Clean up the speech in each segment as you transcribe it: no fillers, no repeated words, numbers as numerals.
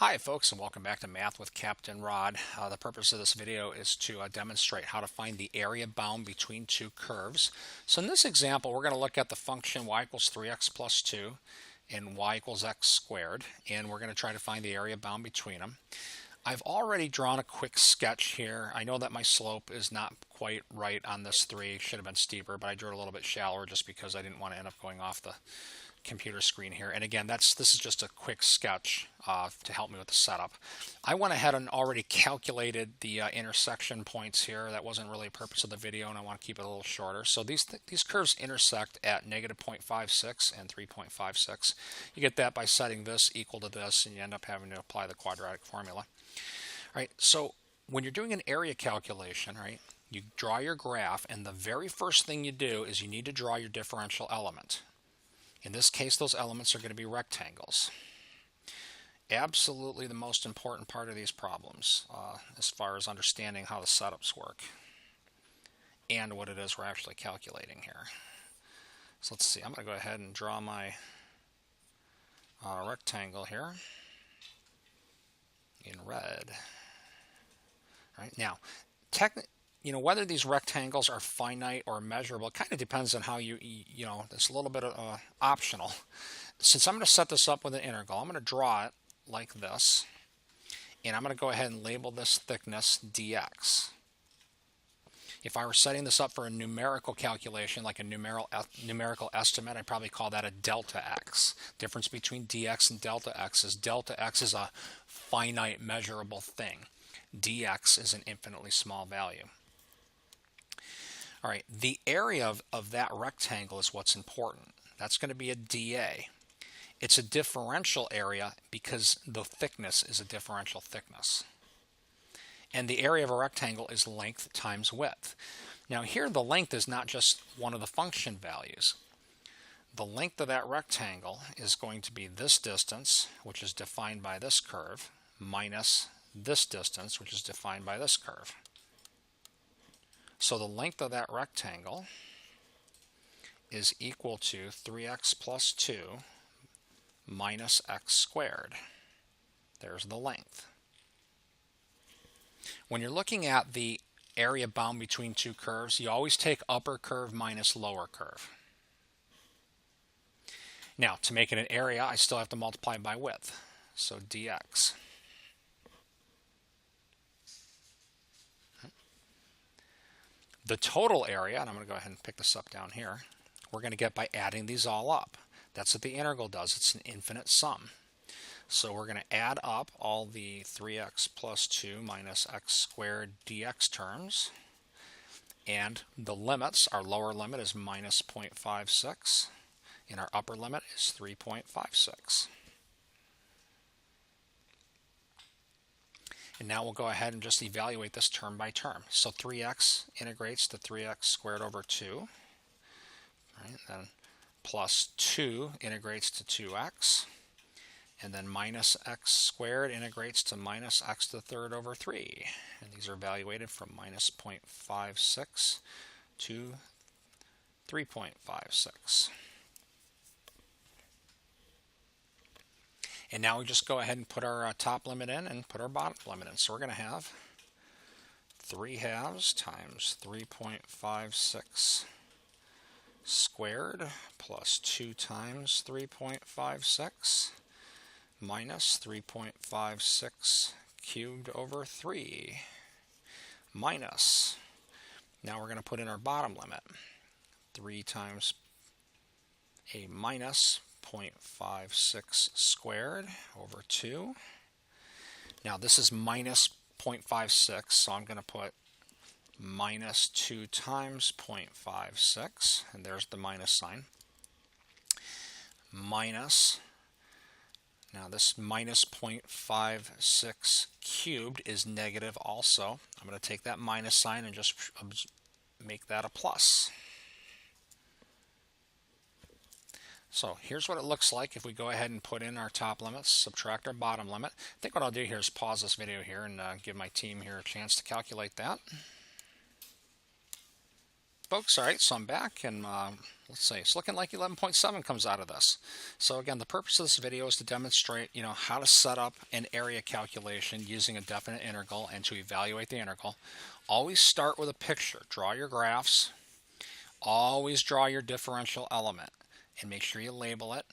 Hi folks, and welcome back to Math with Captain Rod. The purpose of this video is to demonstrate how to find the area bound between two curves. So in this example, we're going to look at the function y equals 3x plus 2 and y equals x squared, and we're going to try to find the area bound between them. I've already drawn a quick sketch here. I know that my slope is not quite right on this 3. It should have been steeper, but I drew it a little bit shallower just because I didn't want to end up going off the computer screen here. And again, this is just a quick sketch to help me with the setup. I went ahead and already calculated the intersection points here. That wasn't really a purpose of the video, and I want to keep it a little shorter. So these curves intersect at negative 0.56 and 3.56. You get that by setting this equal to this, and you end up having to apply the quadratic formula. All right, so when you're doing an area calculation, right, you draw your graph, and the very first thing you do is you need to draw your differential element. In this case, those elements are going to be rectangles. Absolutely the most important part of these problems as far as understanding how the setups work and what it is we're actually calculating here. So let's see, I'm going to go ahead and draw my rectangle here in red. All right, now, whether these rectangles are finite or measurable, it kind of depends on how it's a little bit optional. Since I'm going to set this up with an integral, I'm going to draw it like this, and I'm going to go ahead and label this thickness dx. If I were setting this up for a numerical calculation, like a numerical estimate, I'd probably call that a delta x. Difference between dx and delta x is a finite measurable thing. Dx is an infinitely small value. All right, the area of that rectangle is what's important. That's going to be a dA. It's a differential area because the thickness is a differential thickness. And the area of a rectangle is length times width. Now here the length is not just one of the function values. The length of that rectangle is going to be this distance, which is defined by this curve, minus this distance, which is defined by this curve. So the length of that rectangle is equal to 3x plus 2 minus x squared. There's the length. When you're looking at the area bound between two curves, you always take upper curve minus lower curve. Now, to make it an area, I still have to multiply by width. So dx. The total area, and I'm going to go ahead and pick this up down here, we're going to get by adding these all up. That's what the integral does. It's an infinite sum. So we're going to add up all the 3x plus 2 minus x squared dx terms. And the limits, our lower limit is minus 0.56, and our upper limit is 3.56. And now we'll go ahead and just evaluate this term by term. So 3x integrates to 3x squared over 2. Right? Then plus 2 integrates to 2x. And then minus x squared integrates to minus x to the third over 3. And these are evaluated from minus 0.56 to 3.56. And now we just go ahead and put our top limit in and put our bottom limit in. So we're going to have 3 halves times 3.56 squared plus 2 times 3.56 minus 3.56 cubed over 3 minus, now we're going to put in our bottom limit, 3 times a minus 0.56 squared over 2. Now this is minus 0.56, so I'm going to put minus 2 times 0.56, and there's the minus sign, minus, now this minus 0.56 cubed is negative also. I'm going to take that minus sign and just make that a plus. So here's what it looks like if we go ahead and put in our top limits, subtract our bottom limit. I think what I'll do here is pause this video here and give my team here a chance to calculate that. folks. All right, so I'm back, and let's see, it's looking like 11.7 comes out of this. So again, the purpose of this video is to demonstrate, how to set up an area calculation using a definite integral and to evaluate the integral. Always start with a picture. Draw your graphs. Always draw your differential element, and make sure you label it.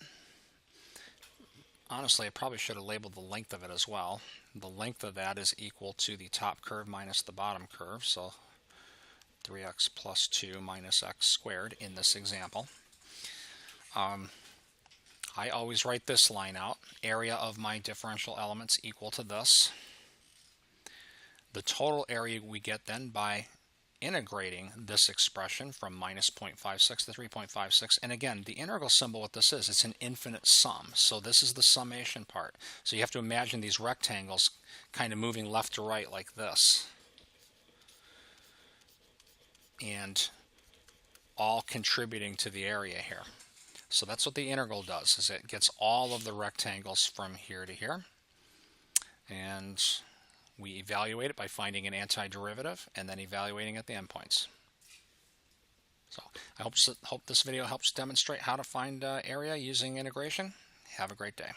Honestly, I probably should have labeled the length of it as well. The length of that is equal to the top curve minus the bottom curve, so 3x plus 2 minus x squared in this example. I always write this line out. Area of my differential elements equal to this. The total area we get then by integrating this expression from minus 0.56 to 3.56. And again, the integral symbol, what this is, it's an infinite sum. So this is the summation part. So you have to imagine these rectangles kind of moving left to right like this, and all contributing to the area here. So that's what the integral does, is it gets all of the rectangles from here to here, and we evaluate it by finding an antiderivative and then evaluating at the endpoints. So I hope this video helps demonstrate how to find area using integration. Have a great day.